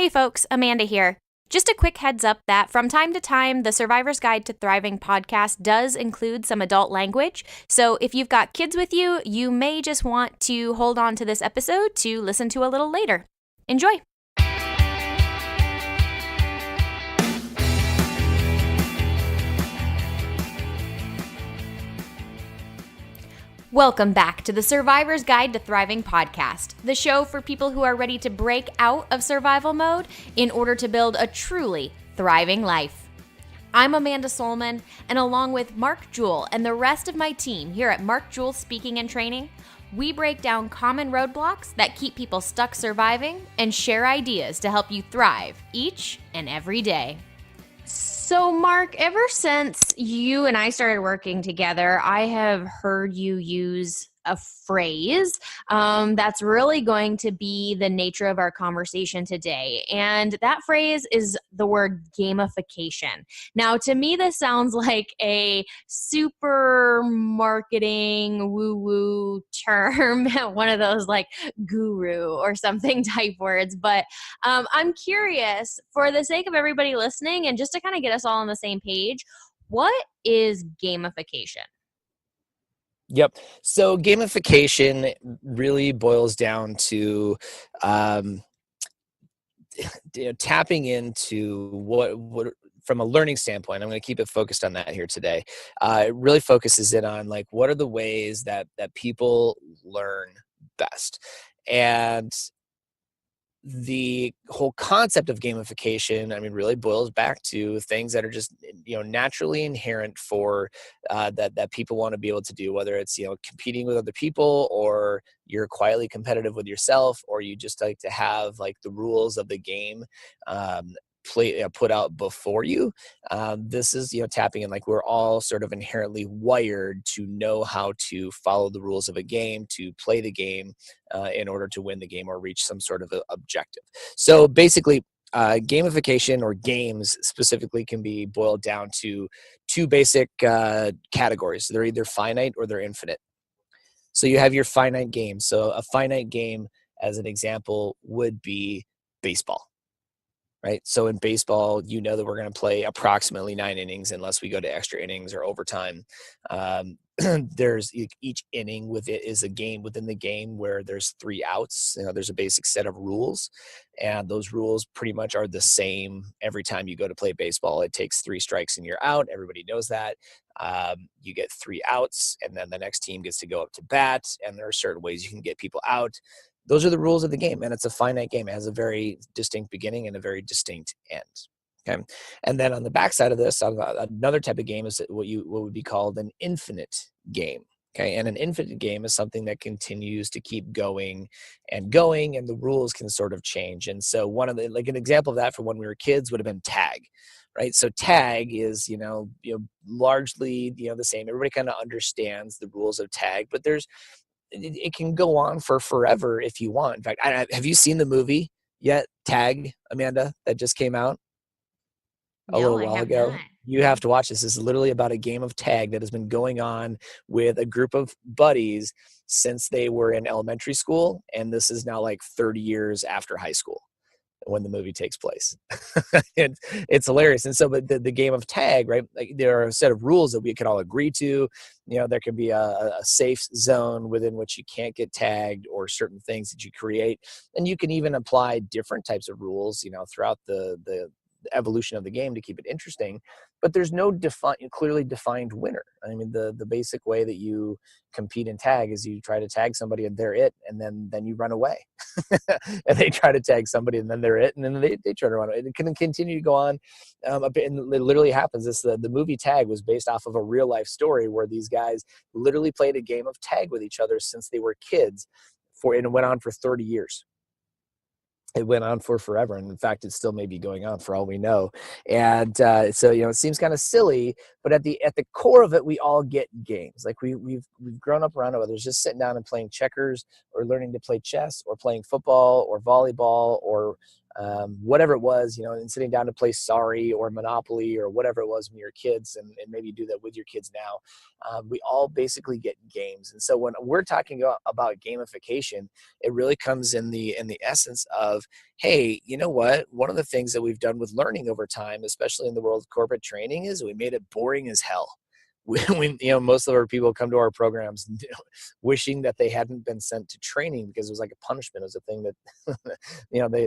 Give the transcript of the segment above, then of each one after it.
Hey folks, Amanda here. Just a quick heads up that from time to time, the Survivor's Guide to Thriving podcast does include some adult language. So if you've got kids with you, you may just want to hold on to this episode to listen to a little later. Enjoy! Welcome back to the Survivor's Guide to Thriving podcast, the show for people who are ready to break out of survival mode in order to build a truly thriving life. I'm Amanda Solman, and along with Mark Jewell and the rest of my team here at Mark Jewell Speaking and Training, we break down common roadblocks that keep people stuck surviving and share ideas to help you thrive each and every day. So, Mark, ever since you and I started working together, I have heard you use a phrase that's really going to be the nature of our conversation today. And that phrase is the word gamification. Now, to me, this sounds like a super marketing woo-woo term, one of those like guru or something type words. But I'm curious, for the sake of everybody listening and just to kind of get us all on the same page, what is gamification? Yep. So gamification really boils down to tapping into what from a learning standpoint. I'm going to keep it focused on that here today. It really focuses in on like what are the ways that people learn best, and the whole concept of gamification, I mean, really boils back to things that are just, naturally inherent for that people want to be able to do, whether it's, competing with other people, or you're quietly competitive with yourself, or you just like to have like the rules of the game put out before you. This is, tapping in, like, we're all sort of inherently wired to know how to follow the rules of a game, to play the game in order to win the game or reach some sort of objective. So basically, gamification, or games specifically, can be boiled down to two basic categories. They're either finite or they're infinite. So you have your finite game. So a finite game, as an example, would be baseball. Right. So in baseball, that we're going to play approximately 9 innings unless we go to extra innings or overtime. There's each inning with it is a game within the game where there's 3 outs. There's a basic set of rules, and those rules pretty much are the same every time you go to play baseball. It takes 3 strikes and you're out. Everybody knows that. You get 3 outs, and then the next team gets to go up to bat, and there are certain ways you can get people out. Those are the rules of the game, and it's a finite game. It has a very distinct beginning and a very distinct end. Okay, and then on the backside of this, another type of game is what would be called an infinite game. Okay, and an infinite game is something that continues to keep going, and the rules can sort of change. And so like an example of that from when we were kids would have been tag. Right. So tag is, largely, the same. Everybody kind of understands the rules of tag, but it can go on for forever if you want. In fact, have you seen the movie yet, Tag, Amanda, that just came out a little while ago? Not. You have to watch this. This is literally about a game of tag that has been going on with a group of buddies since they were in elementary school, and this is now like 30 years after high school when the movie takes place. It's hilarious. And so, but the game of tag, right? Like, there are a set of rules that we can all agree to. There can be a safe zone within which you can't get tagged, or certain things that you create. And you can even apply different types of rules, throughout the evolution of the game to keep it interesting. But there's no clearly defined winner. I mean, the basic way that you compete in tag is you try to tag somebody and they're it, and then you run away. And they try to tag somebody and then they're it, and then they try to run away. It can continue to go on a bit, and it literally happens. The movie Tag was based off of a real life story where these guys literally played a game of tag with each other since they were kids, and it went on for 30 years. It went on for forever, and in fact, it still may be going on for all we know. And so, it seems kind of silly, but at the core of it, we all get games. Like we've grown up around others, just sitting down and playing checkers, or learning to play chess, or playing football, or volleyball, or whatever it was, and sitting down to play Sorry or Monopoly or whatever it was when you were kids, and maybe you do that with your kids now. We all basically get games. And so when we're talking about gamification, it really comes in the essence of, hey, you know what? One of the things that we've done with learning over time, especially in the world of corporate training, is we made it boring as hell. Most of our people come to our programs wishing that they hadn't been sent to training, because it was like a punishment. It was a thing that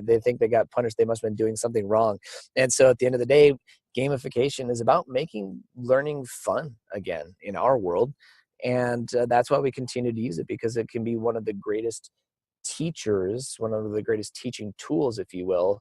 they think they got punished. They must have been doing something wrong. And so at the end of the day, gamification is about making learning fun again in our world. And that's why we continue to use it, because it can be one of the greatest teachers, one of the greatest teaching tools, if you will,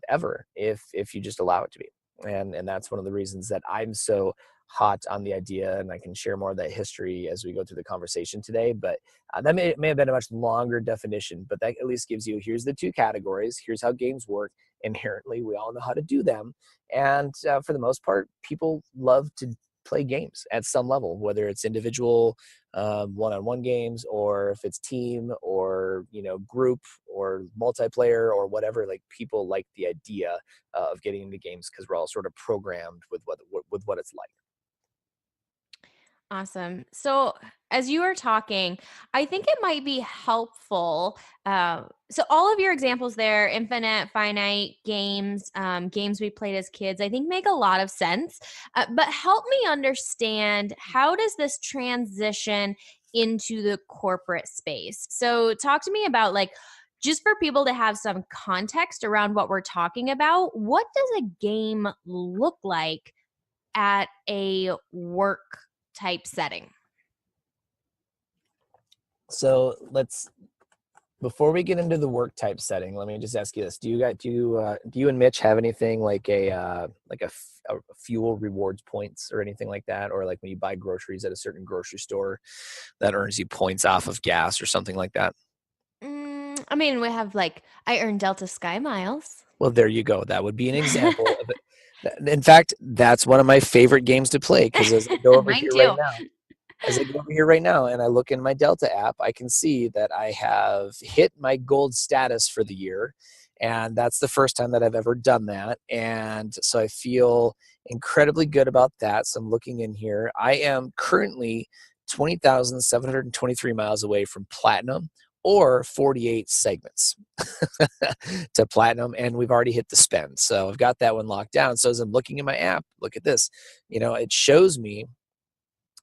ever, if you just allow it to be. And that's one of the reasons that I'm so hot on the idea, and I can share more of that history as we go through the conversation today. But that may have been a much longer definition, but that at least gives you, here's the two categories, here's how games work. Inherently, we all know how to do them. And for the most part, people love to play games at some level, whether it's individual one-on-one games, or if it's team, or group, or multiplayer, or whatever. Like, people like the idea of getting into games because we're all sort of programmed with what it's like. Awesome. So, as you were talking, I think it might be helpful. So, all of your examples there, infinite, finite games, games we played as kids, I think make a lot of sense. But help me understand, how does this transition into the corporate space? So, talk to me about, like, just for people to have some context around what we're talking about, what does a game look like at a work type setting? So before we get into the work type setting, let me just ask you this: do you and Mitch have anything like a fuel rewards points or anything like that, or like when you buy groceries at a certain grocery store that earns you points off of gas or something like that? I mean, we have, like, I earn Delta Sky miles. Well, there you go. That would be an example of it. In fact, that's one of my favorite games to play, because as I go over Mine here right too. now, and I look in my Delta app, I can see that I have hit my gold status for the year. And that's the first time that I've ever done that. And so I feel incredibly good about that. So I'm looking in here. I am currently 20,723 miles away from platinum, or 48 segments to platinum, and we've already hit the spend. So I've got that one locked down. So as I'm looking in my app, look at this. It shows me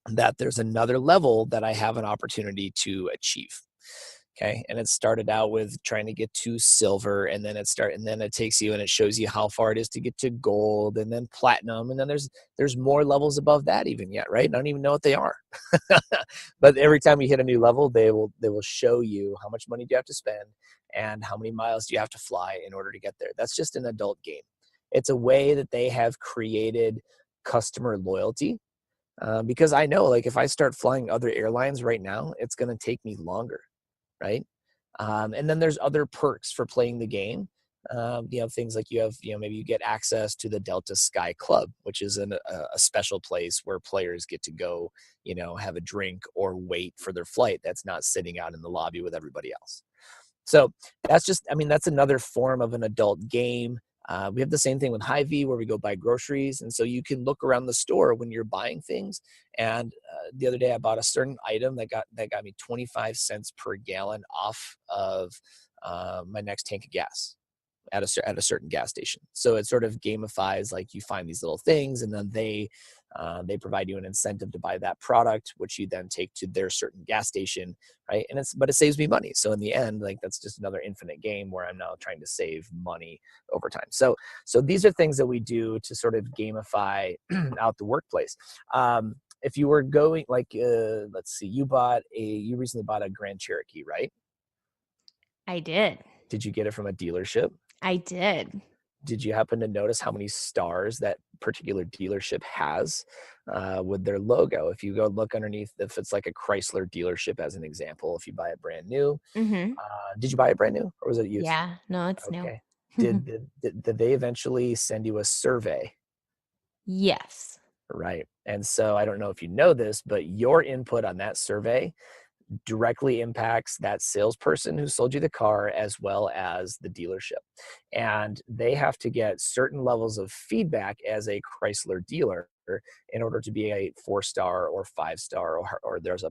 that there's another level that I have an opportunity to achieve. Okay. And it started out with trying to get to silver, and then it takes you and it shows you how far it is to get to gold, and then platinum. And then there's more levels above that even yet, right? I don't even know what they are. But every time you hit a new level, they will show you how much money do you have to spend and how many miles do you have to fly in order to get there. That's just an adult game. It's a way that they have created customer loyalty. Because I know, like, if I start flying other airlines right now, it's going to take me longer, right? And then there's other perks for playing the game. Things like maybe you get access to the Delta Sky Club, which is a special place where players get to go, have a drink or wait for their flight that's not sitting out in the lobby with everybody else. So that's another form of an adult game. We have the same thing with Hy-Vee, where we go buy groceries. And so you can look around the store when you're buying things. And the other day I bought a certain item that got me 25 cents per gallon off of my next tank of gas at a certain gas station. So it sort of gamifies, like, you find these little things, and then they provide you an incentive to buy that product, which you then take to their certain gas station, right? But it saves me money. So in the end, like, that's just another infinite game where I'm now trying to save money over time. So these are things that we do to sort of gamify out the workplace. If you were going, like, let's see, you recently bought a Grand Cherokee, right? I did. Did you get it from a dealership? I did. Did you happen to notice how many stars that particular dealership has with their logo? If you go look underneath, if it's like a Chrysler dealership, as an example, if you buy it brand new, Mhm. did you buy it brand new, or was it used? Yeah. No, it's new. Okay. Did they eventually send you a survey? Yes. Right. And so I don't know if you know this, but your input on that survey directly impacts that salesperson who sold you the car as well as the dealership. And they have to get certain levels of feedback as a Chrysler dealer in order to be a 4-star or 5-star, or there's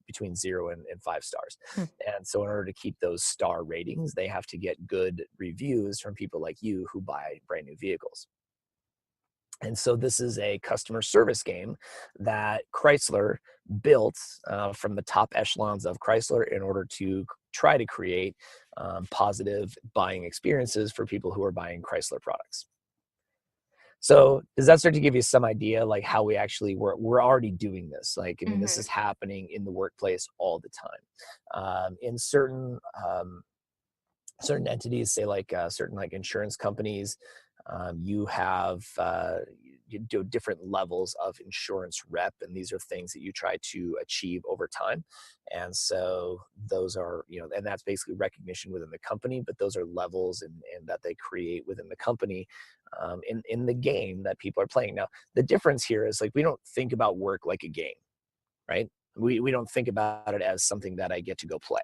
between 0 and 5 stars. Hmm. And so in order to keep those star ratings, they have to get good reviews from people like you who buy brand new vehicles. And so this is a customer service game that Chrysler built from the top echelons of Chrysler in order to try to create positive buying experiences for people who are buying Chrysler products. So does that start to give you some idea like how we actually we're already doing this? Like, I mean, this is happening in the workplace all the time. In certain entities, say like certain like insurance companies, you have you do different levels of insurance rep, and these are things that you try to achieve over time. And so those are, and that's basically recognition within the company, but those are levels and that they create within the company in the game that people are playing. Now, the difference here is like we don't think about work like a game, right? We don't think about it as something that I get to go play.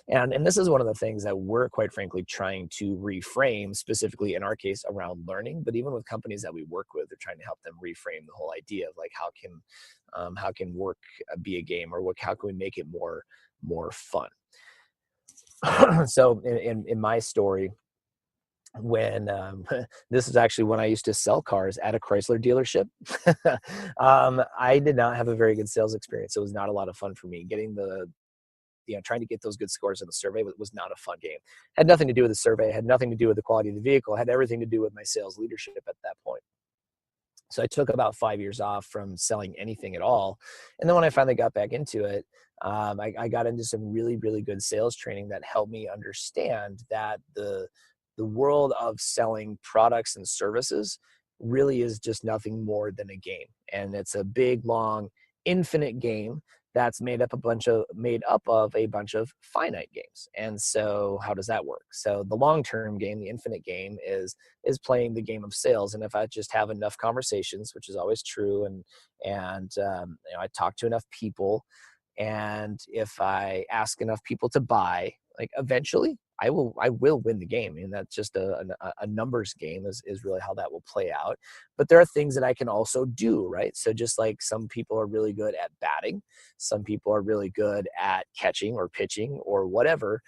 And this is one of the things that we're quite frankly trying to reframe, specifically in our case around learning, but even with companies that we work with, they're trying to help them reframe the whole idea of like how can work be a game, or how can we make it more fun. So in my story, when this is actually when I used to sell cars at a Chrysler dealership. I did not have a very good sales experience. It was not a lot of fun for me. Trying to get those good scores in the survey was not a fun game. Had nothing to do with the survey, had nothing to do with the quality of the vehicle, had everything to do with my sales leadership at that point. So I took about 5 years off from selling anything at all. And then when I finally got back into it, I got into some really, really good sales training that helped me understand that the world of selling products and services really is just nothing more than a game. And it's a big, long, infinite game that's made up of a bunch of finite games. And so how does that work? So the long-term game, the infinite game, is playing the game of sales. And if I just have enough conversations, which is always true, and I talk to enough people, and if I ask enough people to buy, like eventually I will win the game. And that's just a numbers game is really how that will play out. But there are things that I can also do, right? So just like some people are really good at batting, some people are really good at catching or pitching or whatever.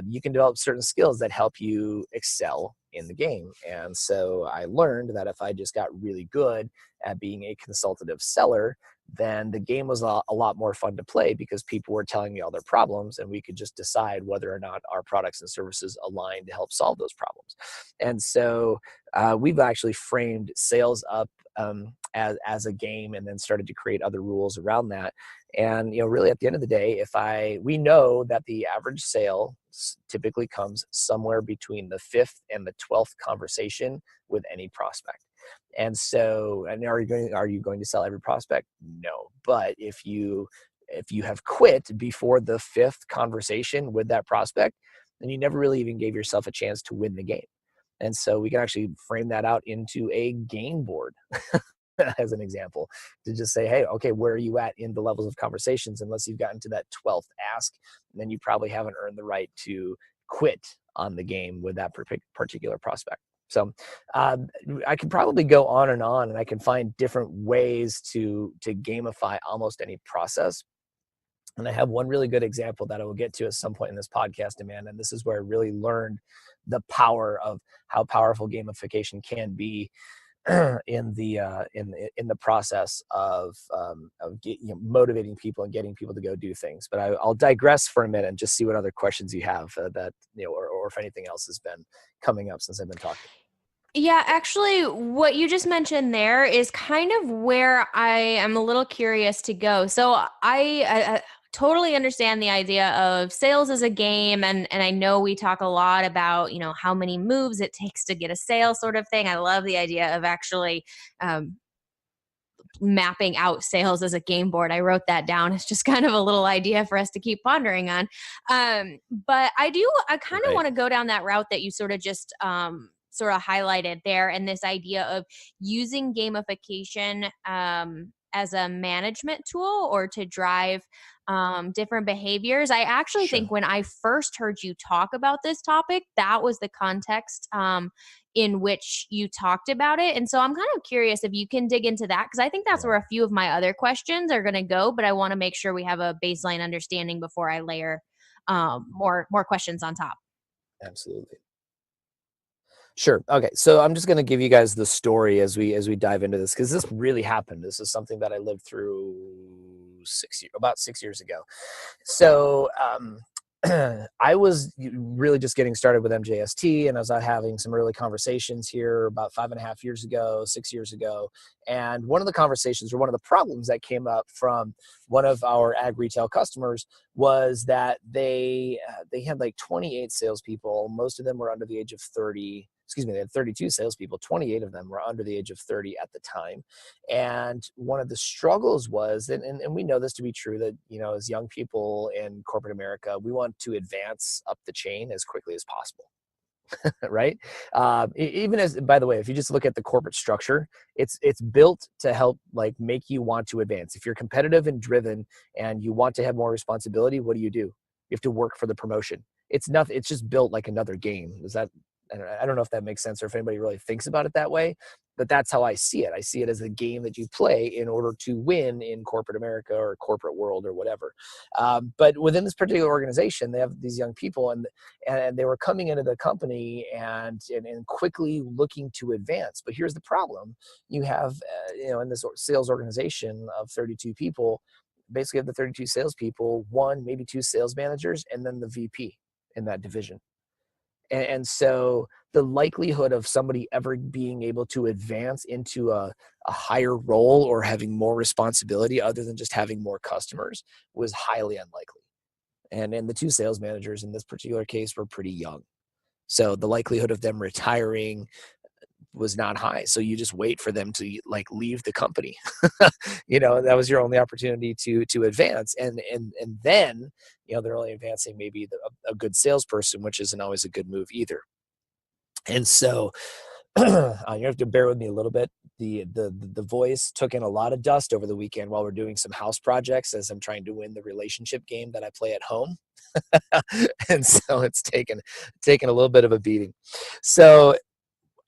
You can develop certain skills that help you excel in the game. And so I learned that if I just got really good at being a consultative seller, then the game was a lot more fun to play because people were telling me all their problems, and we could just decide whether or not our products and services align to help solve those problems. And so we've actually framed sales up as a game, and then started to create other rules around that. And really at the end of the day, we know that the average sale typically comes somewhere between the 5th and the 12th conversation with any prospect. And so, are you going to sell every prospect? No. But if you have quit before the 5th conversation with that prospect, then you never really even gave yourself a chance to win the game. And so we can actually frame that out into a game board as an example, to just say, hey, okay, where are you at in the levels of conversations? Unless you've gotten to that 12th ask, then you probably haven't earned the right to quit on the game with that particular prospect. So I could probably go on, and I can find different ways to gamify almost any process. And I have one really good example that I will get to at some point in this podcast, Amanda. And this is where I really learned the power of how powerful gamification can be in the process of motivating people and getting people to go do things. But I'll digress for a minute and just see what other questions you have or if anything else has been coming up since I've been talking. Yeah, actually, what you just mentioned there is kind of where I am a little curious to go. So I totally understand the idea of sales as a game, and I know we talk a lot about how many moves it takes to get a sale, sort of thing. I love the idea of actually mapping out sales as a game board. I wrote that down. It's just kind of a little idea for us to keep pondering on. But I kind of want to go down that route that you sort of just sort of highlighted there, and this idea of using gamification as a management tool or to drive different behaviors. I actually Sure. think when I first heard you talk about this topic, that was the context in which you talked about it. And so I'm kind of curious if you can dig into that, because I think that's Yeah, where a few of my other questions are going to go. But I want to make sure we have a baseline understanding before I layer more questions on top. absolutely. Sure. Okay. So I'm just going to give you guys the story as we dive into this, because this really happened. This is something that I lived through about 6 years ago. So I was really just getting started with MJST, and I was out having some early conversations here about 5.5 years ago, 6 years ago. And one of the conversations, or one of the problems that came up from one of our ag retail customers, was that they had like 28 salespeople. Most of them were under the age of 30. Excuse me, they had 32 salespeople. 28 of them were under the age of 30 at the time. And one of the struggles was, and we know this to be true, that, as young people in corporate America, we want to advance up the chain as quickly as possible. Right? Even as, by the way, if you just look at the corporate structure, it's built to help like make you want to advance. If you're competitive and driven and you want to have more responsibility, what do? You have to work for the promotion. It's nothing. It's just built like another game. Is that? I don't know if that makes sense or if anybody really thinks about it that way, but that's how I see it. I see it as a game that you play in order to win in corporate America or corporate world or whatever. But within this particular organization, they have these young people, and they were coming into the company and quickly looking to advance. But here's the problem: you have in this sales organization of 32 people, basically have the 32 salespeople, one maybe two sales managers, and then the VP in that division. And so the likelihood of somebody ever being able to advance into a higher role or having more responsibility other than just having more customers was highly unlikely. And the two sales managers in this particular case were pretty young. So the likelihood of them retiring was not high. So you just wait for them to like leave the company. That was your only opportunity to advance. And then, they're only advancing maybe a good salesperson, which isn't always a good move either. And so you have to bear with me a little bit. The voice took in a lot of dust over the weekend while we're doing some house projects as I'm trying to win the relationship game that I play at home. And so it's taken a little bit of a beating. So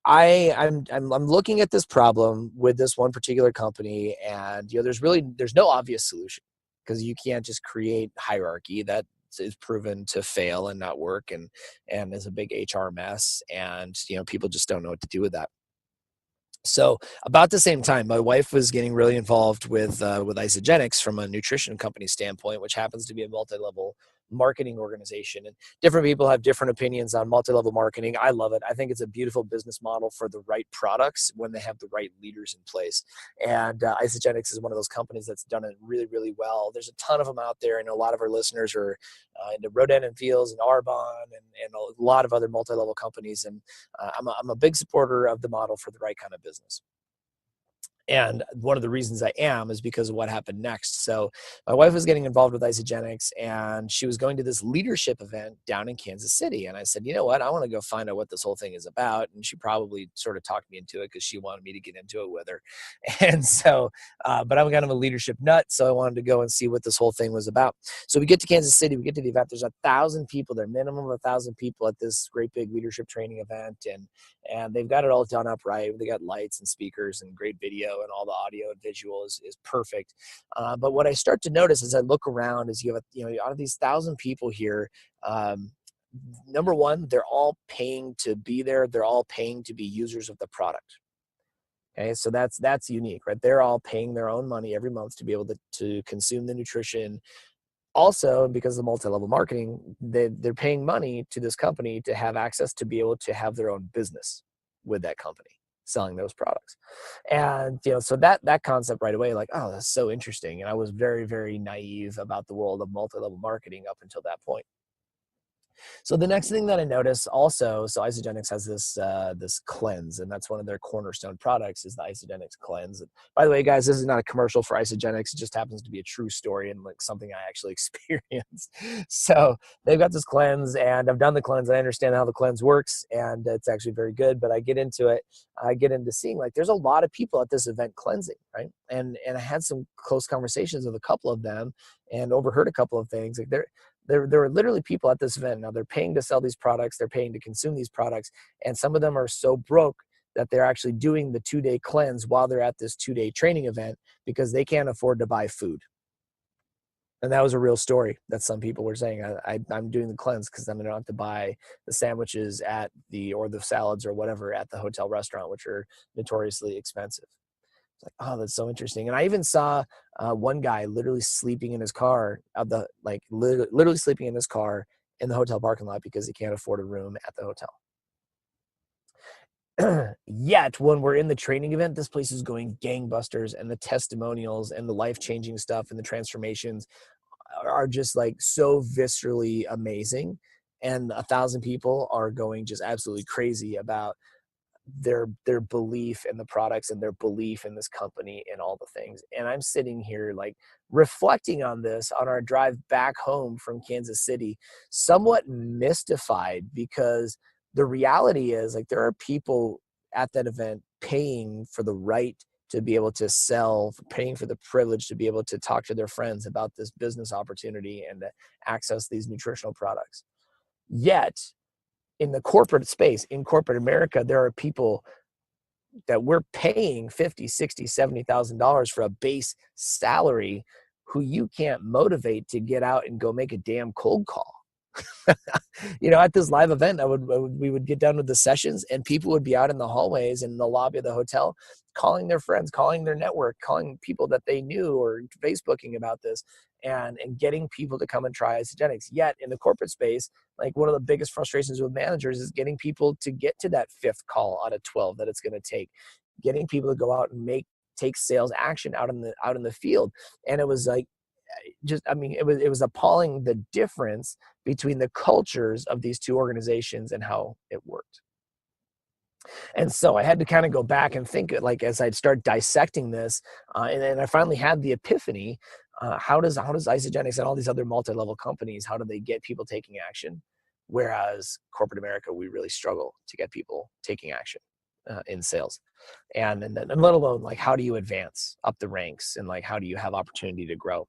I'm looking at this problem with this one particular company, and there's no obvious solution, because you can't just create hierarchy that is proven to fail and not work, and is a big HR mess, and people just don't know what to do with that. So about the same time, my wife was getting really involved with Isagenix from a nutrition company standpoint, which happens to be a multi-level marketing organization. And different people have different opinions on multi-level marketing. I love it. I think it's a beautiful business model for the right products when they have the right leaders in place. And Isagenix is one of those companies that's done it really, really well. There's a ton of them out there, and a lot of our listeners are into Rodan and Fields and Arbonne and a lot of other multi-level companies. And I'm a big supporter of the model for the right kind of business. And one of the reasons I am is because of what happened next. So my wife was getting involved with Isagenix, and she was going to this leadership event down in Kansas City. And I said, you know what, I want to go find out what this whole thing is about. And she probably sort of talked me into it because she wanted me to get into it with her. And so, but I'm kind of a leadership nut. So I wanted to go and see what this whole thing was about. So we get to Kansas City, we get to the event. There's 1,000 people there, minimum of 1,000 people at this great big leadership training event. And they've got it all done up right. They got lights and speakers and great video, and all the audio and visual is perfect. But what I start to notice as I look around is you have out of these 1,000 people here, number one, they're all paying to be there. They're all paying to be users of the product. Okay, so that's unique, right? They're all paying their own money every month to be able to consume the nutrition. Also, because of multi-level marketing, they're paying money to this company to have access to be able to have their own business with that company selling those products. And so that concept right away, like, oh, that's so interesting. And I was very, very naive about the world of multi-level marketing up until that point. So the next thing that I noticed also, so Isagenix has this cleanse, and that's one of their cornerstone products is the Isagenix cleanse. And by the way, guys, this is not a commercial for Isagenix. It just happens to be a true story and like something I actually experienced. So they've got this cleanse, and I've done the cleanse. I understand how the cleanse works, and it's actually very good. But I get into it. I get into seeing like there's a lot of people at this event cleansing, right? And I had some close conversations with a couple of them, and overheard a couple of things. Like there are literally people at this event. Now they're paying to sell these products. They're paying to consume these products. And some of them are so broke that they're actually doing the 2-day cleanse while they're at this 2-day training event because they can't afford to buy food. And that was a real story that some people were saying, I'm doing the cleanse because then I don't have to buy the sandwiches or the salads or whatever at the hotel restaurant, which are notoriously expensive. It's like, oh, that's so interesting. And I even saw one guy literally sleeping in his car, literally sleeping in his car in the hotel parking lot because he can't afford a room at the hotel. Yet when we're in the training event, this place is going gangbusters, and the testimonials and the life-changing stuff and the transformations are just like so viscerally amazing. And 1,000 people are going just absolutely crazy about their belief in the products and their belief in this company and all the things. And I'm sitting here like reflecting on this on our drive back home from Kansas City, somewhat mystified, because the reality is like there are people at that event paying for the right to be able to sell, paying for the privilege to be able to talk to their friends about this business opportunity and to access these nutritional products. Yet in the corporate space, in corporate America, there are people that we're paying $50,000, $60,000, $70,000 for a base salary who you can't motivate to get out and go make a damn cold call. At this live event, we would get done with the sessions, and people would be out in the hallways and in the lobby of the hotel calling their friends, calling their network, calling people that they knew, or Facebooking about this, and getting people to come and try Isagenix. Yet in the corporate space, like one of the biggest frustrations with managers is getting people to get to that 5th call out of 12 that it's going to take, getting people to go out and take sales action out in the field. And it was like, it was appalling, the difference between the cultures of these two organizations and how it worked. And so I had to kind of go back and think, like, as I'd start dissecting this, and then I finally had the epiphany. How does Isagenix and all these other multi-level companies, how do they get people taking action? Whereas corporate America, we really struggle to get people taking action in sales. And let alone like, how do you advance up the ranks, and like, how do you have opportunity to grow?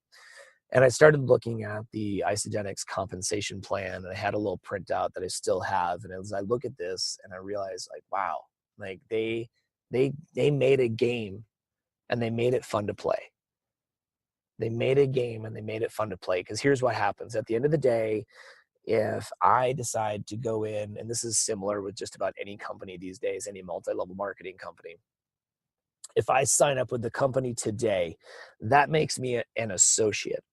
And I started looking at the Isagenix compensation plan, and I had a little printout that I still have. And as I look at this, and I realize like, wow, like they made a game, and they made it fun to play. They made a game and they made it fun to play. Because here's what happens at the end of the day. If I decide to go in, and this is similar with just about any company these days, any multi-level marketing company, if I sign up with the company today, that makes me an associate.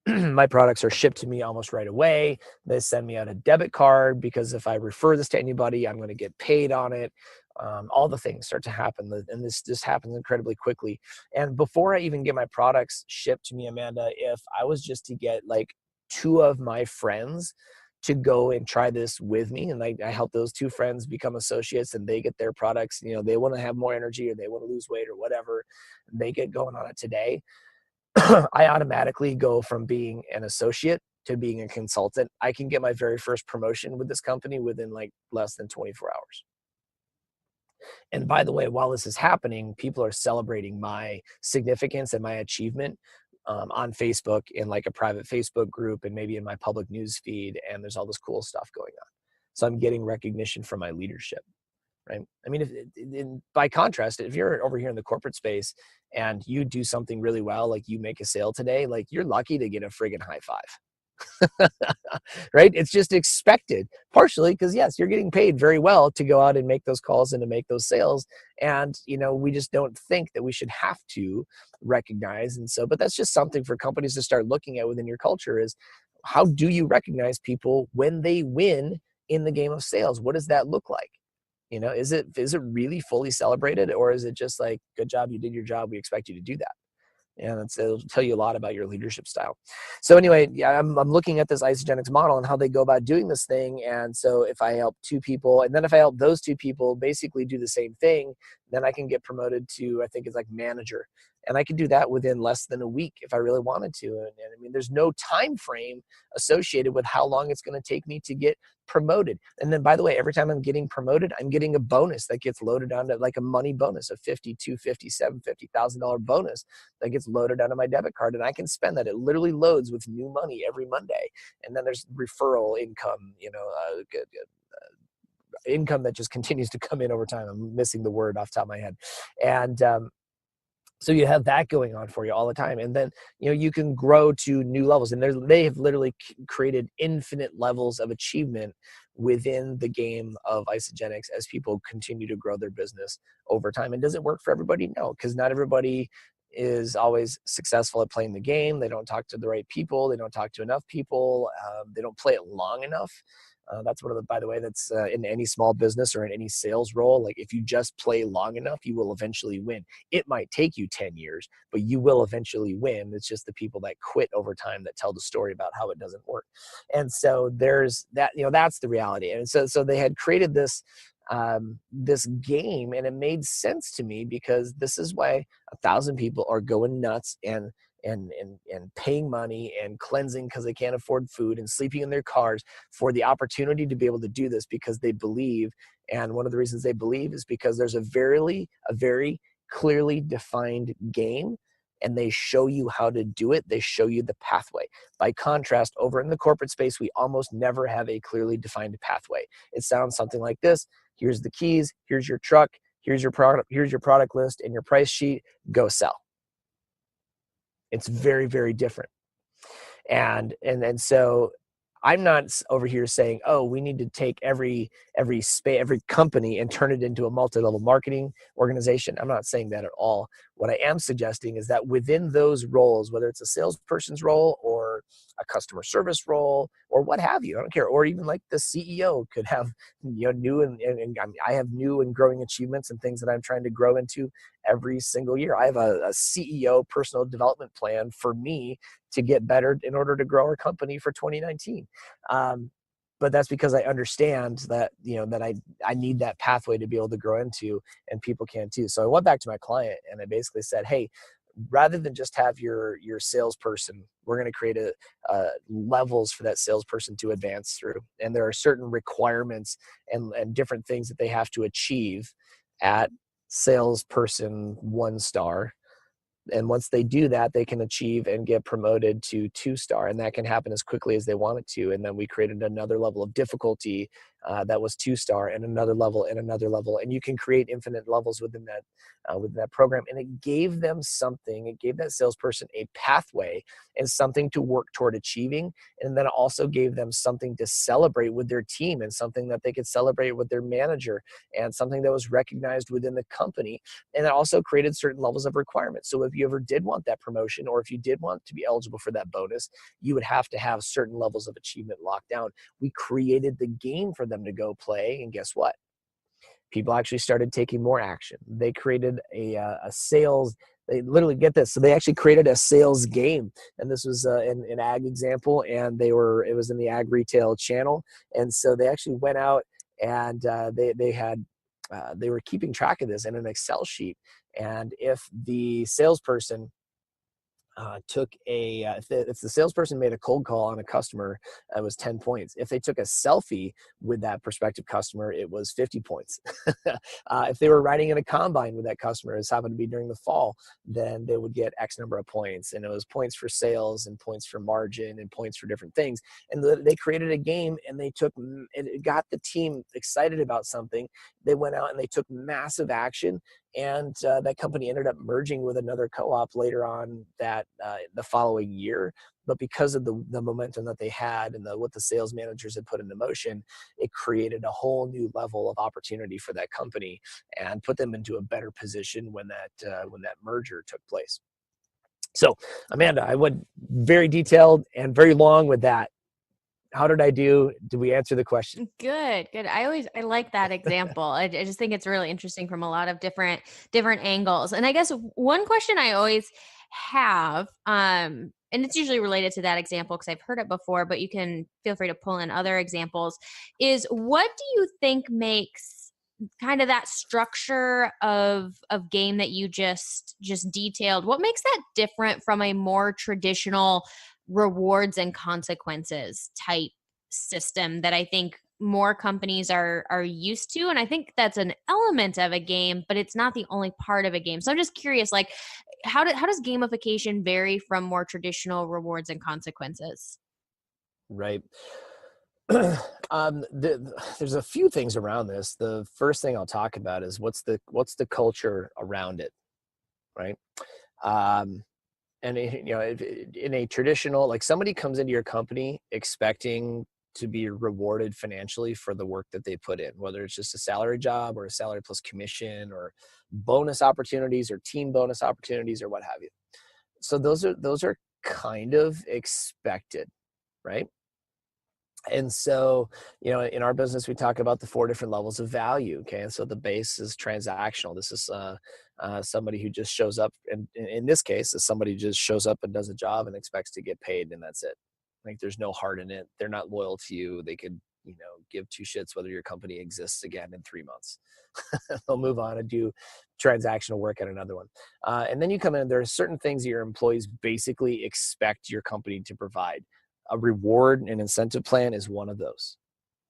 My products are shipped to me almost right away. They send me out a debit card because if I refer this to anybody, I'm going to get paid on it. All the things start to happen, and this happens incredibly quickly. And before I even get my products shipped to me, Amanda, if I was just to get like 2 of my friends to go and try this with me, and I help those 2 friends become associates, and they get their products, they want to have more energy, or they want to lose weight, or whatever, they get going on it today. I automatically go from being an associate to being a consultant. I can get my very first promotion with this company within like less than 24 hours. And by the way, while this is happening, people are celebrating my significance and my achievement on Facebook, in like a private Facebook group, and maybe in my public news feed. And there's all this cool stuff going on. So I'm getting recognition from my leadership. Right. I mean, by contrast, if you're over here in the corporate space and you do something really well, like you make a sale today, like you're lucky to get a friggin' high five. Right. It's just expected, partially because yes, you're getting paid very well to go out and make those calls and to make those sales. And, we just don't think that we should have to recognize. And so, but that's just something for companies to start looking at within your culture is, how do you recognize people when they win in the game of sales? What does that look like? Is it really fully celebrated, or is it just like, good job, you did your job, we expect you to do that? And it'll tell you a lot about your leadership style. So anyway, yeah, I'm looking at this Isagenix model and how they go about doing this thing. And so if I help 2 people, and then if I help those 2 people basically do the same thing, then I can get promoted to, I think it's like manager. And I could do that within less than a week if I really wanted to. And I mean, there's no time frame associated with how long it's going to take me to get promoted. And then, by the way, every time I'm getting promoted, I'm getting a bonus that gets loaded onto, like a money bonus, a $50,000, $250,000, $750,000 bonus that gets loaded onto my debit card, and I can spend that. It literally loads with new money every Monday. And then there's referral income, income that just continues to come in over time. I'm missing the word off the top of my head. And so you have that going on for you all the time. And then, you can grow to new levels. And they have literally created infinite levels of achievement within the game of Isagenix as people continue to grow their business over time. And does it work for everybody? No, because not everybody is always successful at playing the game. They don't talk to the right people. They don't talk to enough people. They don't play it long enough. That's one of the, by the way, that's in any small business or in any sales role. Like, if you just play long enough, you will eventually win. It might take you 10 years, but you will eventually win. It's just the people that quit over time that tell the story about how it doesn't work. And so there's that, that's the reality. And so they had created this game, and it made sense to me, because this is why 1,000 people are going nuts and paying money and cleansing because they can't afford food, and sleeping in their cars for the opportunity to be able to do this, because they believe. And one of the reasons they believe is because there's a very clearly defined game, and they show you how to do it. They show you the pathway. By contrast, over in the corporate space, we almost never have a clearly defined pathway. It sounds something like this. Here's the keys. Here's your truck. Here's your product list and your price sheet. Go sell. It's very, very different. And so I'm not over here saying, oh, we need to take every company and turn it into a multi-level marketing organization. I'm not saying that at all. What I am suggesting is that within those roles, whether it's a salesperson's role or a customer service role or what have you, I don't care, or even like the CEO could have new and I have new and growing achievements and things that I'm trying to grow into every single year. I have a CEO personal development plan for me to get better in order to grow our company for 2019. But that's because I understand that, that I need that pathway to be able to grow into, and people can too. So I went back to my client and I basically said, hey, rather than just have your salesperson, we're going to create levels for that salesperson to advance through. And there are certain requirements and different things that they have to achieve at salesperson 1 star. And once they do that, they can achieve and get promoted to 2-star, and that can happen as quickly as they want it to. And then we created another level of difficulty that was 2-star, and another level, and another level, and you can create infinite levels within that program. And it gave them something. It gave that salesperson a pathway and something to work toward achieving, and then it also gave them something to celebrate with their team, and something that they could celebrate with their manager, and something that was recognized within the company. And it also created certain levels of requirements. So if you ever did want that promotion, or if you did want to be eligible for that bonus, you would have to have certain levels of achievement locked down. We created the game for them to go play, and guess what? People actually started taking more action. They created a sales. They literally, get this. So they actually created a sales game, and this was an ag example, and it was in the ag retail channel. And so they actually went out and they were keeping track of this in an Excel sheet. And if the salesperson if the salesperson made a cold call on a customer, it was 10 points. If they took a selfie with that prospective customer, it was 50 points. If they were riding in a combine with that customer, this happened to be during the fall, then they would get X number of points. And it was points for sales and points for margin and points for different things. And they created a game, and it got the team excited about something. They went out and they took massive action, and that company ended up merging with another co-op later on the following year. But because of the momentum that they had and what the sales managers had put into motion, it created a whole new level of opportunity for that company and put them into a better position when that merger took place. So, Amanda, I went very detailed and very long with that. How did I do? Did we answer the question? Good, good. I like that example. I just think it's really interesting from a lot of different angles. And I guess one question I always have, and it's usually related to that example because I've heard it before, but you can feel free to pull in other examples, is what do you think makes kind of that structure of game that you just detailed, what makes that different from a more traditional rewards and consequences type system that I think more companies are used to? And I think that's an element of a game, but it's not the only part of a game. So I'm just curious, like, how does gamification vary from more traditional rewards and consequences? Right. There's a few things around this. The first thing I'll talk about is what's the culture around it, right? Um, and in a traditional, like, somebody comes into your company expecting to be rewarded financially for the work that they put in, whether it's just a salary job or a salary plus commission or bonus opportunities or team bonus opportunities or what have you. So those are kind of expected, right? And so, in our business, we talk about the four different levels of value. Okay. And so the base is transactional. This is somebody who just shows up. And in this case, is somebody who just shows up and does a job and expects to get paid. And that's it. Like, there's no heart in it. They're not loyal to you. They could, give two shits whether your company exists again in 3 months. They'll move on and do transactional work at another one. And then you come in, there are certain things that your employees basically expect your company to provide. A reward and incentive plan is one of those.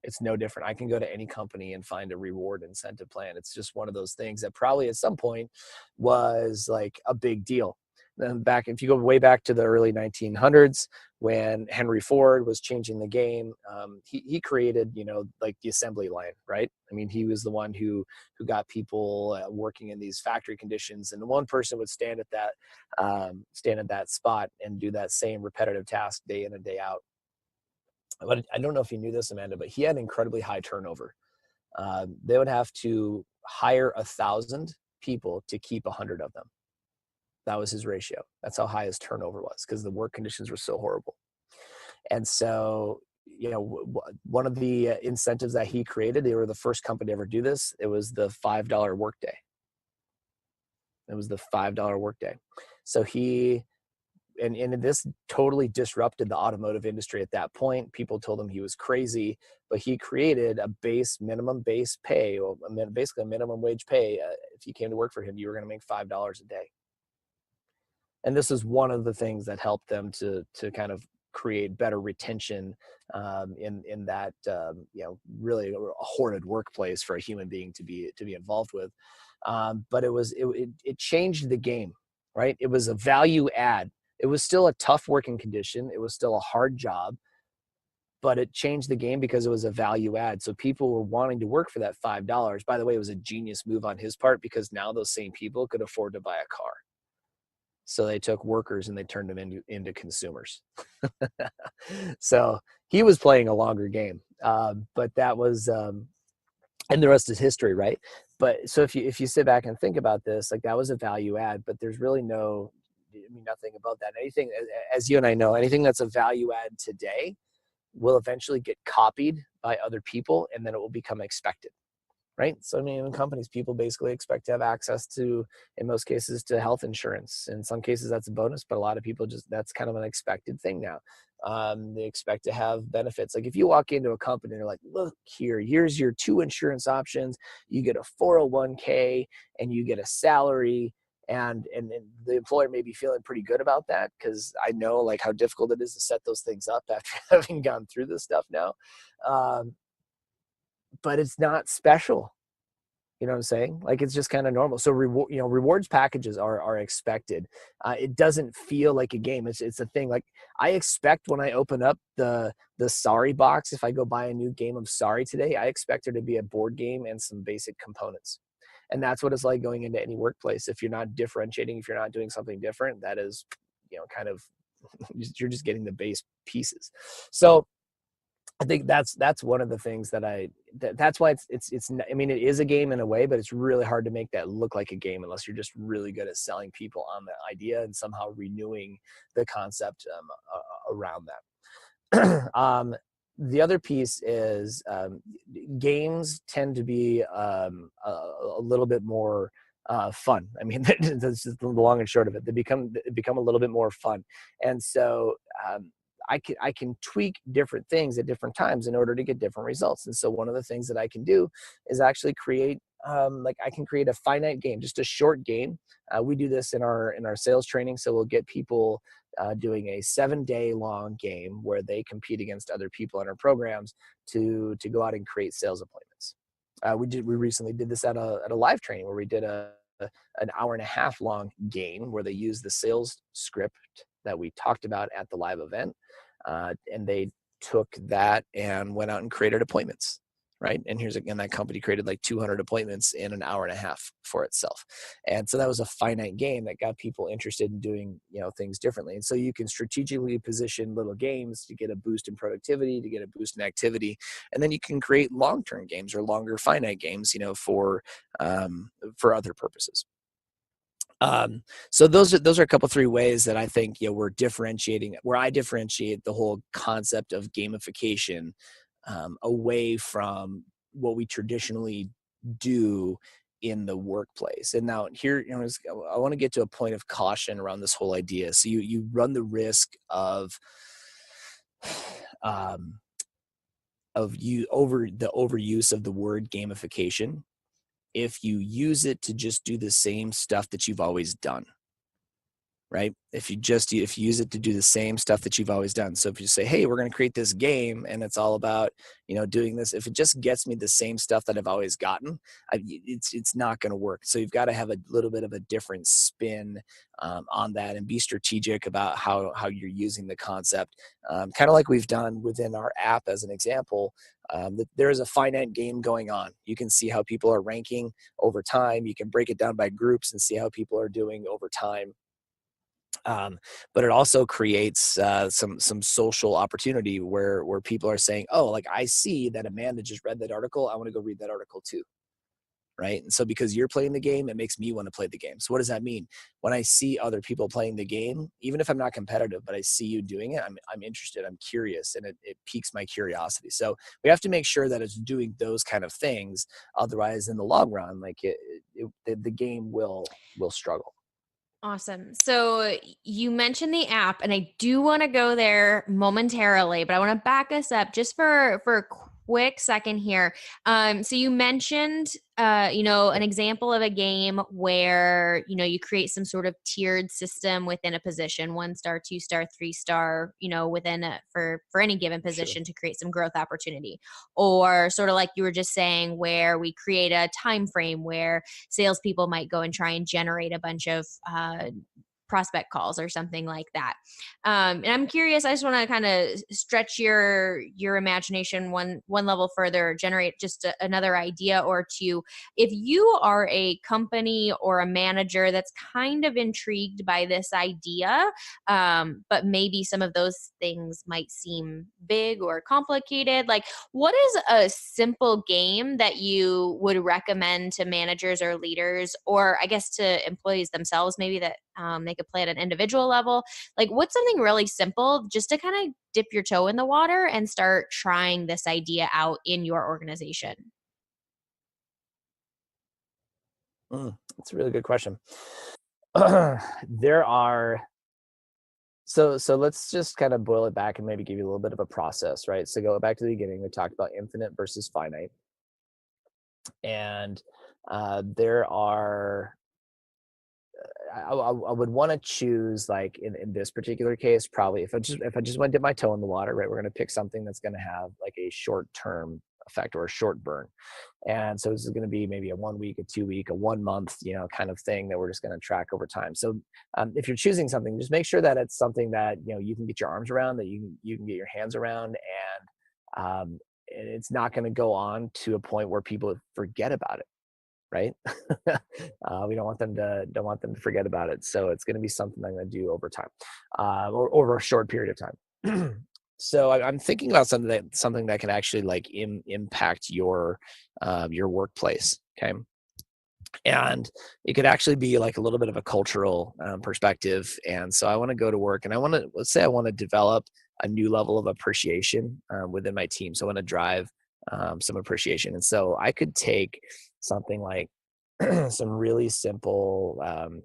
It's no different. I can go to any company and find a reward incentive plan. It's just one of those things that probably at some point was like a big deal. Then if you go way back to the early 1900s, when Henry Ford was changing the game, he created, like the assembly line, right? I mean, he was the one who got people working in these factory conditions, and the one person would stand at that spot and do that same repetitive task day in and day out. But I don't know if you knew this, Amanda, but he had incredibly high turnover. They would have to hire 1,000 people to keep 100 of them. That was his ratio. That's how high his turnover was, because the work conditions were so horrible. And so, one of the incentives that he created, they were the first company to ever do this. It was the $5 workday. It was the $5 workday. So and this totally disrupted the automotive industry at that point. People told him he was crazy, but he created a minimum base pay, or basically a minimum wage pay. If you came to work for him, you were going to make $5 a day. And this is one of the things that helped them to kind of create better retention in that really a horrid workplace for a human being to be involved with. But it changed the game, right? It was a value add. It was still a tough working condition. It was still a hard job, but it changed the game because it was a value add. So people were wanting to work for that $5. By the way, it was a genius move on his part, because now those same people could afford to buy a car. So they took workers and they turned them into consumers. So he was playing a longer game, but that was, and the rest is history, right? But so if you sit back and think about this, like, that was a value add, but there's really nothing about that. Anything, as you and I know, anything that's a value add today will eventually get copied by other people, and then it will become expected. Right. So, I mean, in companies, people basically expect to have access to, in most cases, to health insurance. In some cases, that's a bonus, but a lot of people that's kind of an expected thing now. They expect to have benefits. Like, if you walk into a company and you're like, look here's your 2 insurance options. You get a 401k and you get a salary. And the employer may be feeling pretty good about that, because I know, like, how difficult it is to set those things up after having gone through this stuff now. But it's not special. You know what I'm saying? Like, it's just kind of normal. So rewards packages are expected. It doesn't feel like a game. It's a thing. Like, I expect when I open up the Sorry box, if I go buy a new game of Sorry today, I expect there to be a board game and some basic components. And that's what it's like going into any workplace. If you're not differentiating, if you're not doing something different, that is, kind of, you're just getting the base pieces. So I think that's one of the things that's why it's I mean, it is a game in a way, but it's really hard to make that look like a game unless you're just really good at selling people on the idea and somehow renewing the concept around that. the other piece is games tend to be a little bit more fun. I mean, that's just the long and short of it. They become a little bit more fun, and so I can tweak different things at different times in order to get different results. And so one of the things that I can do is actually create like I can create a finite game, just a short game. We do this in our sales training, so we'll get people doing a 7-day long game where they compete against other people in our programs to go out and create sales appointments. We recently did this at a live training where we did an hour and a half long game where they used the sales script that we talked about at the live event, and they took that and went out and created appointments. Right. And here's again, that company created like 200 appointments in an hour and a half for itself. And so that was a finite game that got people interested in doing, things differently. And so you can strategically position little games to get a boost in productivity, to get a boost in activity. And then you can create long-term games or longer finite games, for other purposes. So those are a couple, 3 ways that I think, we're differentiating, where I differentiate the whole concept of gamification away from what we traditionally do in the workplace. And now here, I want to get to a point of caution around this whole idea. So you run the risk of overuse of the word gamification if you use it to just do the same stuff that you've always done. Right? If you use it to do the same stuff that you've always done. So if you say, hey, we're going to create this game and it's all about, doing this, if it just gets me the same stuff that I've always gotten, it's not going to work. So you've got to have a little bit of a different spin on that and be strategic about how you're using the concept. Kind of like we've done within our app as an example, that there is a finite game going on. You can see how people are ranking over time. You can break it down by groups and see how people are doing over time. But it also creates some social opportunity where people are saying, oh, like I see that Amanda just read that article. I want to go read that article too. Right. And so because you're playing the game, it makes me want to play the game. So what does that mean? When I see other people playing the game, even if I'm not competitive, but I see you doing it, I'm interested, I'm curious, and it piques my curiosity. So we have to make sure that it's doing those kind of things. Otherwise, in the long run, like the game will struggle. Awesome. So you mentioned the app, and I do want to go there momentarily, but I want to back us up just for a quick second here. So you mentioned, an example of a game where, you create some sort of tiered system within a position, 1-star, 2-star, 3-star, within for any given position. Sure. To create some growth opportunity, or sort of like you were just saying, where we create a time frame where salespeople might go and try and generate a bunch of prospect calls or something like that. And I'm curious, I just want to kind of stretch your imagination one level further, generate just another idea or two. If you are a company or a manager that's kind of intrigued by this idea, but maybe some of those things might seem big or complicated, like what is a simple game that you would recommend to managers or leaders, or I guess to employees themselves, maybe that they could play at an individual level? Like what's something really simple just to kind of dip your toe in the water and start trying this idea out in your organization? That's a really good question. There are so let's just kind of boil it back and maybe give you a little bit of a process, right? So go back to the beginning. We talked about infinite versus finite, and there are I would want to choose, like in this particular case, probably if I just want to dip my toe in the water, right? We're going to pick something that's going to have like a short term effect or a short burn. And so this is going to be maybe a 1 week, a 2 week, a 1 month, kind of thing that we're just going to track over time. So if you're choosing something, just make sure that it's something that, you can get your arms around, that you can get your hands around, and it's not going to go on to a point where people forget about it. Right? We don't want them to forget about it. So it's going to be something I'm going to do over time, or over a short period of time. So I'm thinking about something that can actually like impact your workplace. Okay. And it could actually be like a little bit of a cultural perspective. And so I want to go to work and let's say I want to develop a new level of appreciation within my team. So I want to drive some appreciation. And so I could take something like some really simple, I'm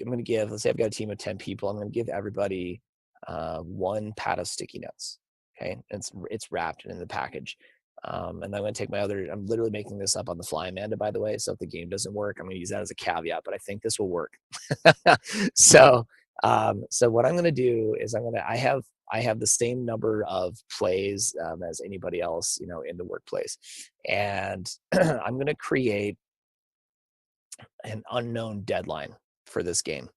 going to give, let's say I've got a team of 10 people. I'm going to give everybody one pad of sticky notes. Okay. And it's wrapped in the package. And then I'm going to take I'm literally making this up on the fly, Amanda, by the way. So if the game doesn't work, I'm going to use that as a caveat, but I think this will work. So what I'm going to do is I have the same number of plays as anybody else, in the workplace. And I'm going to create an unknown deadline for this game.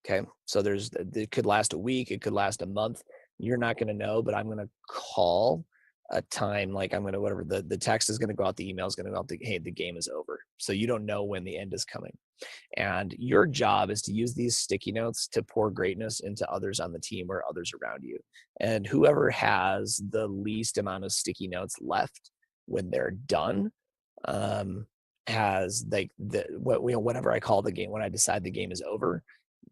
Okay. So it could last a week. It could last a month. You're not going to know, but I'm going to call a time. Like I'm going to, whatever the text is going to go out, the email is going to go out, hey, the game is over. So you don't know when the end is coming. And your job is to use these sticky notes to pour greatness into others on the team or others around you. And whoever has the least amount of sticky notes left when they're done, has like whatever I call the game, when I decide the game is over,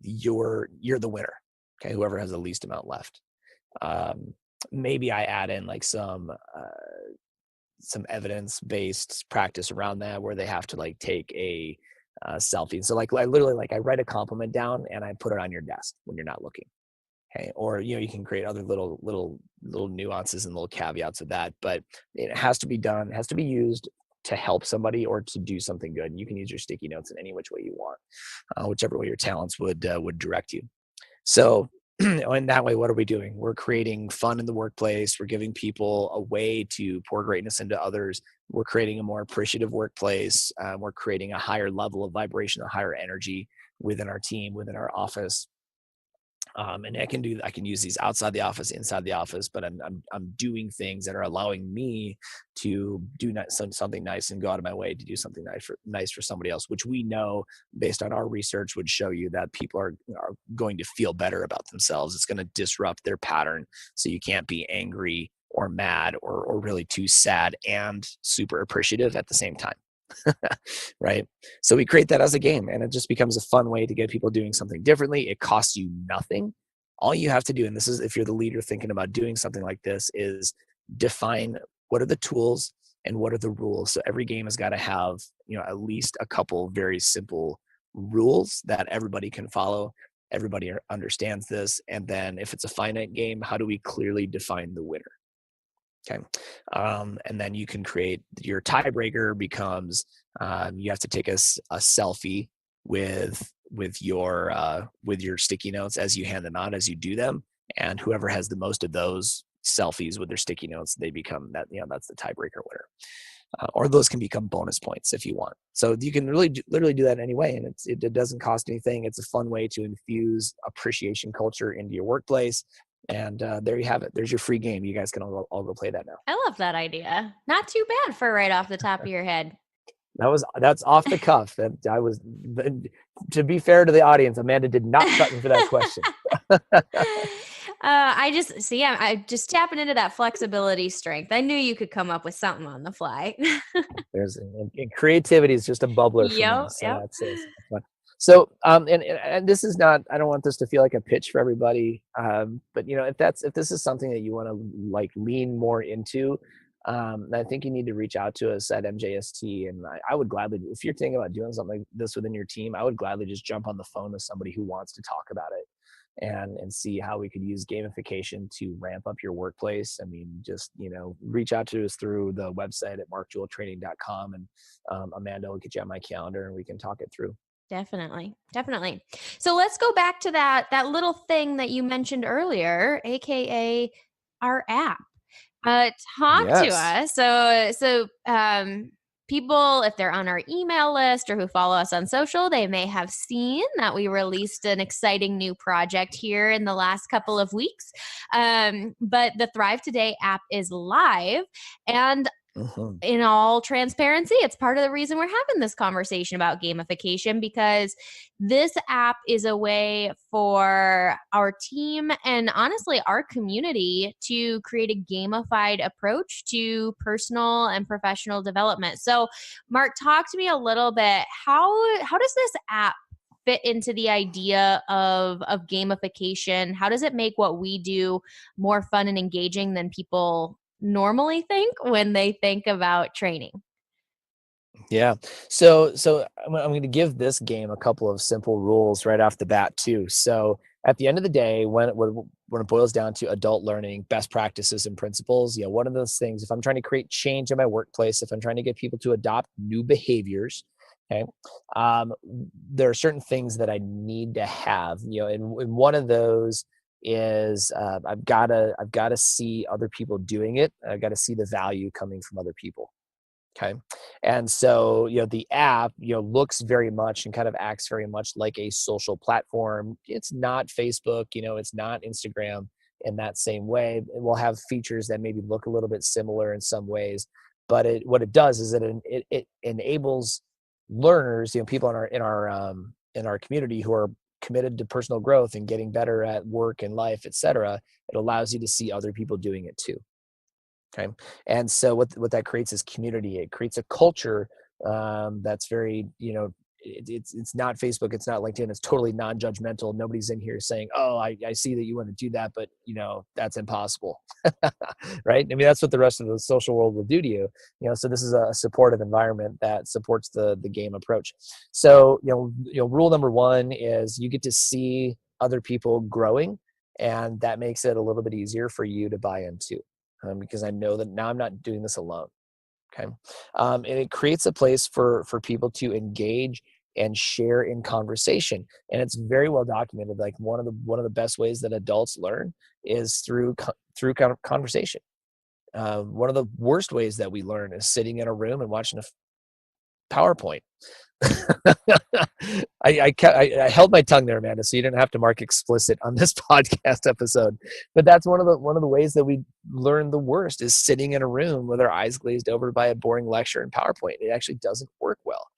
you're the winner. Okay. Whoever has the least amount left. Maybe I add in like some evidence-based practice around that, where they have to like take a selfie. So like I literally I write a compliment down and I put it on your desk when you're not looking. Okay. Or, you can create other little nuances and little caveats of that, but it has to be done, it has to be used to help somebody or to do something good. And you can use your sticky notes in any which way you want, whichever way your talents would direct you. So in that way, what are we doing? We're creating fun in the workplace. We're giving people a way to pour greatness into others. We're creating a more appreciative workplace. We're creating a higher level of vibration, a higher energy within our team, within our office. And I can use these outside the office, inside the office, but I'm doing things that are allowing me to do something nice and go out of my way to do something nice for somebody else, which we know based on our research would show you that people are going to feel better about themselves. It's going to disrupt their pattern. So you can't be angry or mad or really too sad and super appreciative at the same time. Right. So we create that as a game, and it just becomes a fun way to get people doing something differently. It costs you nothing. All you have to do, and this is if you're the leader thinking about doing something like this, is define what are the tools and what are the rules. So every game has got to have, at least a couple very simple rules that everybody can follow. Everybody understands this. And then if it's a finite game, how do we clearly define the winner? Okay. And then you can create your tiebreaker becomes, you have to take a selfie with your sticky notes as you hand them out, as you do them. And whoever has the most of those selfies with their sticky notes, they become that, that's the tiebreaker winner. Or those can become bonus points if you want. So you can literally do that anyway. And it doesn't cost anything. It's a fun way to infuse appreciation culture into your workplace. And there you have it. There's your free game. You guys can all go play that now. I love that idea. Not too bad for right off the top of your head. That's off the cuff. To be fair to the audience, Amanda did not cut me for that question. I just tapping into that flexibility strength. I knew you could come up with something on the fly. Creativity is just a bubbler for me. So yep. That's fun. So, and this is not, I don't want this to feel like a pitch for everybody. But if this is something that you want to lean more into, I think you need to reach out to us at MJST. And I would gladly, if you're thinking about doing something like this within your team, I would gladly just jump on the phone with somebody who wants to talk about it and see how we could use gamification to ramp up your workplace. I mean, just, reach out to us through the website at markjewelltraining.com, and Amanda will get you on my calendar and we can talk it through. Definitely. So let's go back to that little thing that you mentioned earlier, AKA our app. Talk to us. So people, if they're on our email list or who follow us on social, they may have seen that we released an exciting new project here in the last couple of weeks. But the Thrive Today app is live, and in all transparency, it's part of the reason we're having this conversation about gamification, because this app is a way for our team and honestly our community to create a gamified approach to personal and professional development. So, Mark, talk to me a little bit. How does this app fit into the idea of gamification? How does it make what we do more fun and engaging than people normally think when they think about training? Yeah. So I'm going to give this game a couple of simple rules right off the bat too. So at the end of the day, when it boils down to adult learning, best practices and principles, one of those things, if I'm trying to create change in my workplace, if I'm trying to get people to adopt new behaviors, okay, um, there are certain things that I need to have, and one of those is I've got to see other people doing it. I've got to see the value coming from other people. Okay. And so, the app, looks very much and kind of acts very much like a social platform. It's not Facebook, it's not Instagram in that same way. It will have features that maybe look a little bit similar in some ways, but what it does is it enables learners, people in our community who are committed to personal growth and getting better at work and life, et cetera. It allows you to see other people doing it too. Okay. And so what that creates is community. It creates a culture that's very, it's not Facebook, it's not LinkedIn, it's totally non-judgmental. Nobody's in here saying, oh, I see that you want to do that, but that's impossible. Right. I mean, that's what the rest of the social world will do to you. So this is a supportive environment that supports the game approach. So, rule number one is you get to see other people growing, and that makes it a little bit easier for you to buy into. Because I know that now I'm not doing this alone. Okay. And it creates a place for people to engage and share in conversation. And it's very well documented. Like one of the best ways that adults learn is through conversation. One of the worst ways that we learn is sitting in a room and watching a PowerPoint. I held my tongue there, Amanda, so you didn't have to mark explicit on this podcast episode. But that's one of the ways that we learn the worst is sitting in a room with our eyes glazed over by a boring lecture in PowerPoint. It actually doesn't work well,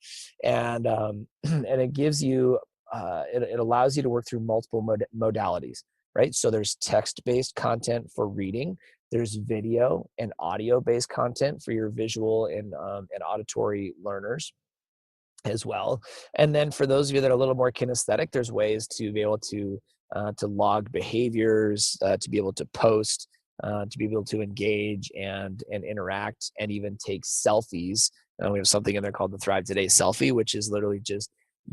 and and it gives you it allows you to work through multiple modalities, right? So there's text-based content for reading. There's video and audio-based content for your visual and auditory learners as well. And then for those of you that are a little more kinesthetic, there's ways to be able to log behaviors, to be able to post, to be able to engage and interact, and even take selfies. We have something in there called the Thrive Today selfie, which is literally just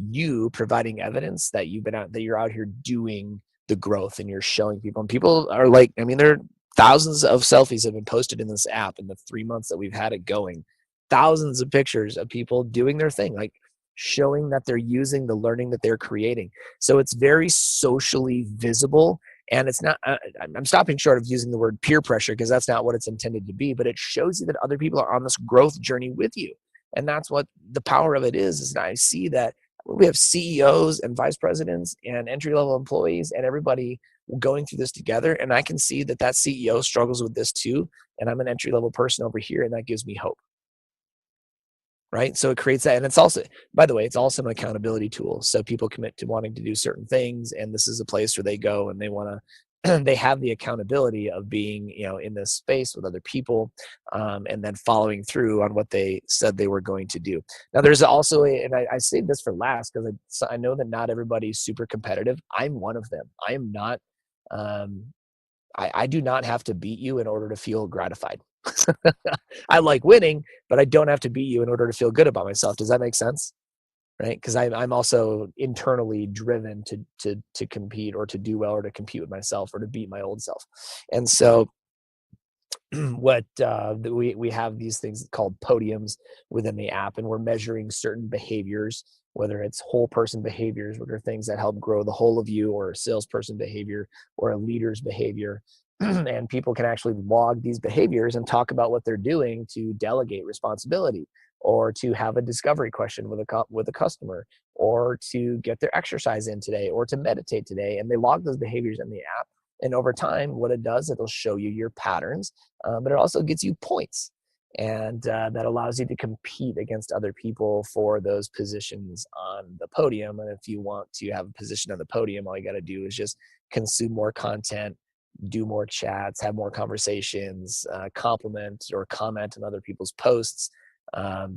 you providing evidence that you're out here doing the growth, and you're showing people. And people are like, I mean, there are thousands of selfies have been posted in this app in the 3 months that we've had it going. Thousands of pictures of people doing their thing, like showing that they're using the learning that they're creating. So it's very socially visible, and it's not, I'm stopping short of using the word peer pressure because that's not what it's intended to be, but it shows you that other people are on this growth journey with you. And that's what the power of it is I see that we have CEOs and vice presidents and entry-level employees and everybody going through this together. And I can see that CEO struggles with this too. And I'm an entry-level person over here, and that gives me hope. Right. So it creates that. And it's also, by the way, it's also an accountability tool. So people commit to wanting to do certain things. And this is a place where they go and they want to, they have the accountability of being, in this space with other people, and then following through on what they said they were going to do. Now, there's also and I saved this for last because I know that not everybody's super competitive. I'm one of them. I am not, I do not have to beat you in order to feel gratified. I like winning, but I don't have to beat you in order to feel good about myself. Does that make sense? Right? Because I'm also internally driven to compete or to do well or to compete with myself or to beat my old self. And so what we have these things called podiums within the app, and we're measuring certain behaviors, whether it's whole person behaviors, which are things that help grow the whole of you, or a salesperson behavior or a leader's behavior. And people can actually log these behaviors and talk about what they're doing to delegate responsibility, or to have a discovery question with a customer, or to get their exercise in today, or to meditate today. And they log those behaviors in the app. And over time, what it does, it'll show you your patterns, but it also gets you points. And that allows you to compete against other people for those positions on the podium. And if you want to have a position on the podium, all you got to do is just consume more content, do more chats, have more conversations, compliment or comment on other people's posts,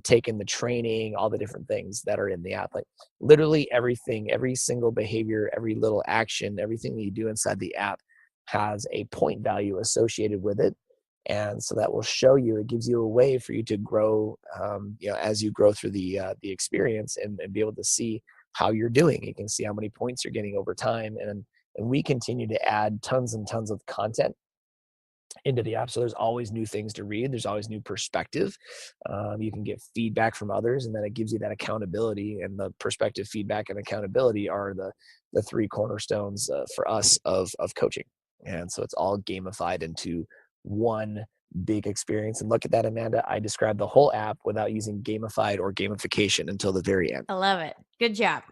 taken the training, all the different things that are in the app. Like literally everything, every single behavior, every little action, everything that you do inside the app has a point value associated with it. And so that will show you, it gives you a way for you to grow, as you grow through the experience, and be able to see how you're doing. You can see how many points you're getting over time. And we continue to add tons and tons of content into the app. So there's always new things to read. There's always new perspective. You can get feedback from others, and then it gives you that accountability. And the perspective, feedback, and accountability are the three cornerstones for us of coaching. And so it's all gamified into one big experience. And look at that, Amanda. I described the whole app without using gamified or gamification until the very end. I love it. Good job.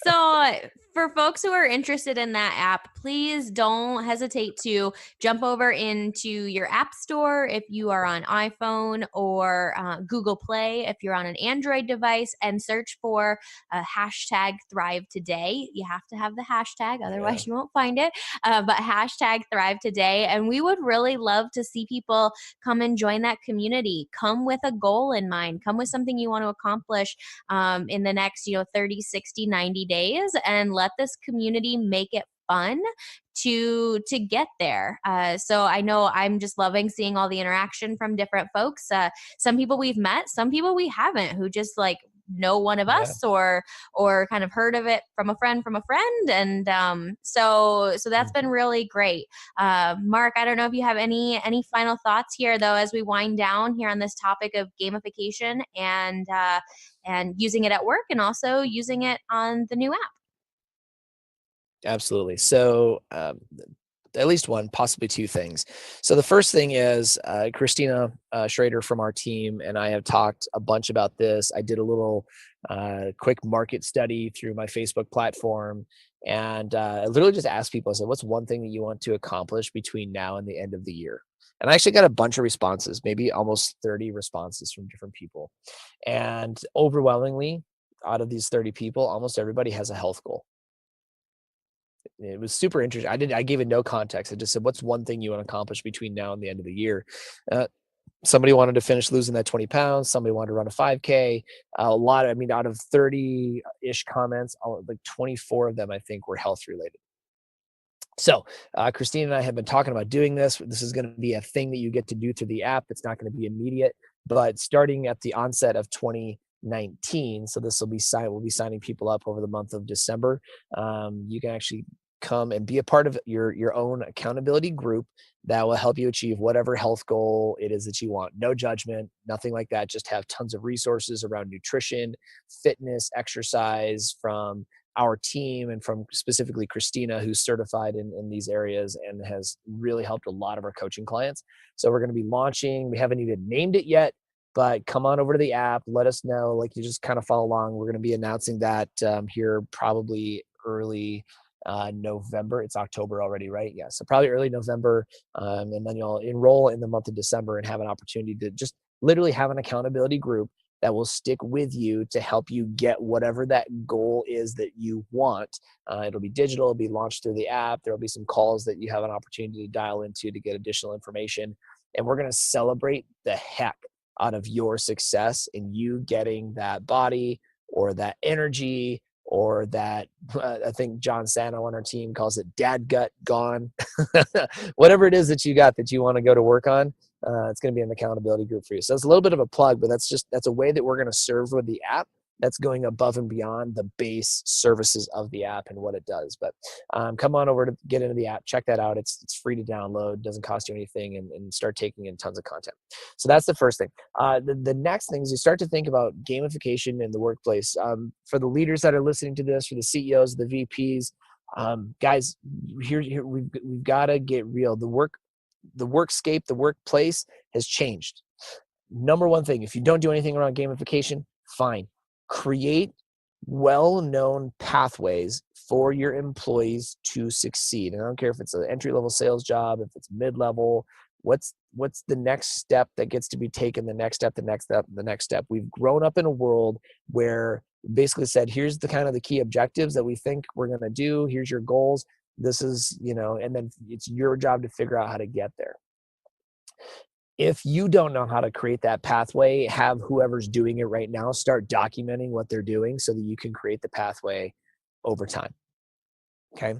So, for folks who are interested in that app, please don't hesitate to jump over into your app store if you are on iPhone, or Google Play if you're on an Android device, and search for hashtag Thrive Today. You have to have the hashtag, otherwise you won't find it. But hashtag Thrive Today. And we would really love to see people come and join that community. Come with a goal in mind. Come with something you want to accomplish in the next 30, 60, 90 days, and let this community make it fun to get there. So I know I'm just loving seeing all the interaction from different folks. Some people we've met, some people we haven't, who just like know one of us, or kind of heard of it from a friend, and so that's been really great. Mark, I don't know if you have any final thoughts here, though, as we wind down here on this topic of gamification and using it at work, and also using it on the new app. Absolutely. So, at least one, possibly two things. So the first thing is Christina Schrader from our team and I have talked a bunch about this. I did a little quick market study through my Facebook platform, and I literally just asked people, I said, what's one thing that you want to accomplish between now and the end of the year? And I actually got a bunch of responses, maybe almost 30 responses from different people. And overwhelmingly, out of these 30 people, almost everybody has a health goal. It was super interesting. I gave it no context. I just said, what's one thing you want to accomplish between now and the end of the year? Somebody wanted to finish losing that 20 pounds. Somebody wanted to run a 5K. Out of 30-ish comments, like 24 of them, I think, were health related. So Christine and I have been talking about doing this. This is going to be a thing that you get to do through the app. It's not going to be immediate, but starting at the onset of 2019. So this will be we'll be signing people up over the month of December. You can actually come and be a part of your own accountability group that will help you achieve whatever health goal it is that you want. No judgment, nothing like that. Just have tons of resources around nutrition, fitness, exercise from our team, and from specifically Christina, who's certified in these areas and has really helped a lot of our coaching clients. So we're going to be launching. We haven't even named it yet, but come on over to the app. Let us know. Like, you just kind of follow along. We're going to be announcing that here probably early November. It's October already, right? Yeah. So probably early November. And then you'll enroll in the month of December and have an opportunity to just literally have an accountability group that will stick with you to help you get whatever that goal is that you want. It'll be digital, it'll be launched through the app. There'll be some calls that you have an opportunity to dial into to get additional information. And we're going to celebrate the heck out of your success in you getting that body or that energy or that, I think John Sano on our team calls it dad gut gone. Whatever it is that you got that you want to go to work on, it's going to be an accountability group for you. So it's a little bit of a plug, but that's a way that we're going to serve with the app that's going above and beyond the base services of the app and what it does. But come on over to get into the app, check that out. It's free to download, doesn't cost you anything, and start taking in tons of content. So that's the first thing. The next thing is you start to think about gamification in the workplace. For the leaders that are listening to this, for the CEOs, the VPs, guys, here we've got to get real. The workscape, the workplace has changed. Number one thing, if you don't do anything around gamification, fine. Create well-known pathways for your employees to succeed. And I don't care if it's an entry-level sales job, if it's mid-level, what's the next step that gets to be taken, the next step. We've grown up in a world where basically said, here's the kind of the key objectives that we think we're going to do. Here's your goals. This is, and then it's your job to figure out how to get there. If you don't know how to create that pathway, have whoever's doing it right now start documenting what they're doing so that you can create the pathway over time. Okay.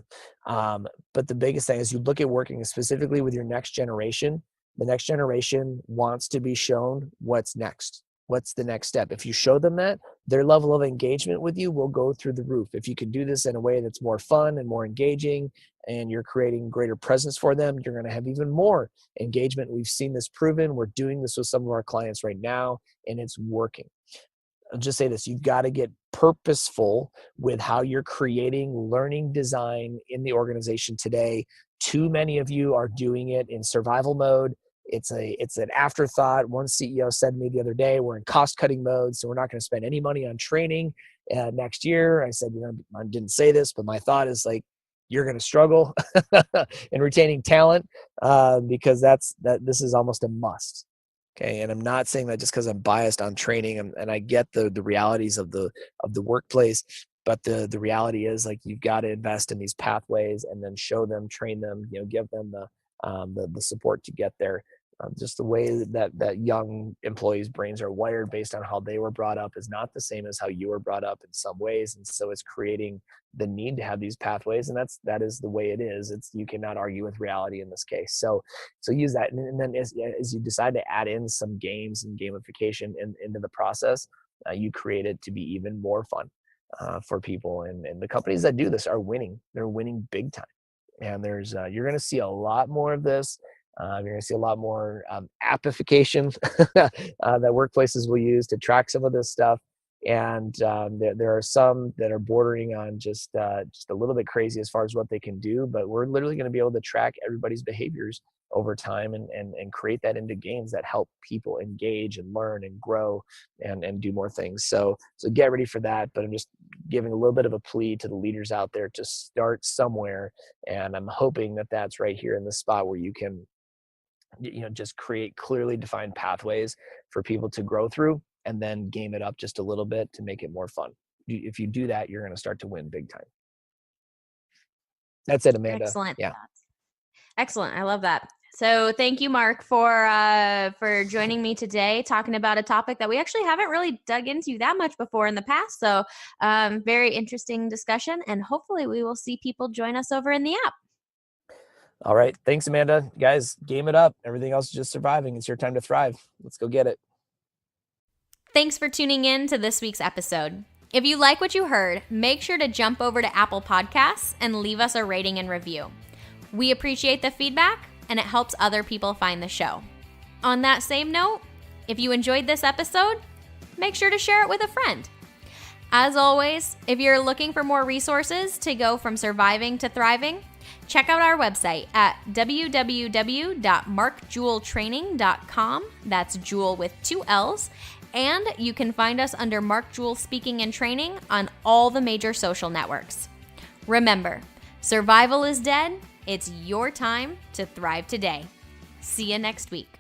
But the biggest thing is you look at working specifically with your next generation. The next generation wants to be shown what's next. What's the next step? If you show them that, their level of engagement with you will go through the roof. If you can do this in a way that's more fun and more engaging, and you're creating greater presence for them, you're going to have even more engagement. We've seen this proven. We're doing this with some of our clients right now, and it's working. I'll just say this, you've got to get purposeful with how you're creating learning design in the organization today. Too many of you are doing it in survival mode. It's an afterthought. One CEO said to me the other day, we're in cost cutting mode, so we're not going to spend any money on training next year. I said, I didn't say this, but my thought is like, you're going to struggle in retaining talent because this is almost a must. Okay, and I'm not saying that just because I'm biased on training, and I get the realities of the workplace, but the reality is like you've got to invest in these pathways and then show them, train them, give them the support to get there. Just the way that young employees' brains are wired based on how they were brought up is not the same as how you were brought up in some ways, and so it's creating the need to have these pathways, and that is the way it is. You cannot argue with reality in this case. So use that, and then as you decide to add in some games and gamification into the process, you create it to be even more fun for people. And the companies that do this are winning. They're winning big time. And you're going to see a lot more of this. You're going to see a lot more appification that workplaces will use to track some of this stuff. And there are some that are bordering on just a little bit crazy as far as what they can do. But we're literally going to be able to track everybody's behaviors over time and create that into games that help people engage and learn and grow and do more things. So get ready for that. But I'm just giving a little bit of a plea to the leaders out there to start somewhere. And I'm hoping that that's right here in the spot where you can just create clearly defined pathways for people to grow through, and then game it up just a little bit to make it more fun. If you do that, you're going to start to win big time. That's it, Amanda. Excellent. Yeah. Excellent. I love that. So thank you, Mark, for joining me today, talking about a topic that we actually haven't really dug into that much before in the past. So very interesting discussion, and hopefully we will see people join us over in the app. All right. Thanks, Amanda. Guys, game it up. Everything else is just surviving. It's your time to thrive. Let's go get it. Thanks for tuning in to this week's episode. If you like what you heard, make sure to jump over to Apple Podcasts and leave us a rating and review. We appreciate the feedback, and it helps other people find the show. On that same note, if you enjoyed this episode, make sure to share it with a friend. As always, if you're looking for more resources to go from surviving to thriving, check out our website at www.markjeweltraining.com. That's Jewel with 2 L's. And you can find us under Mark Jewel Speaking and Training on all the major social networks. Remember, survival is dead. It's your time to thrive today. See you next week.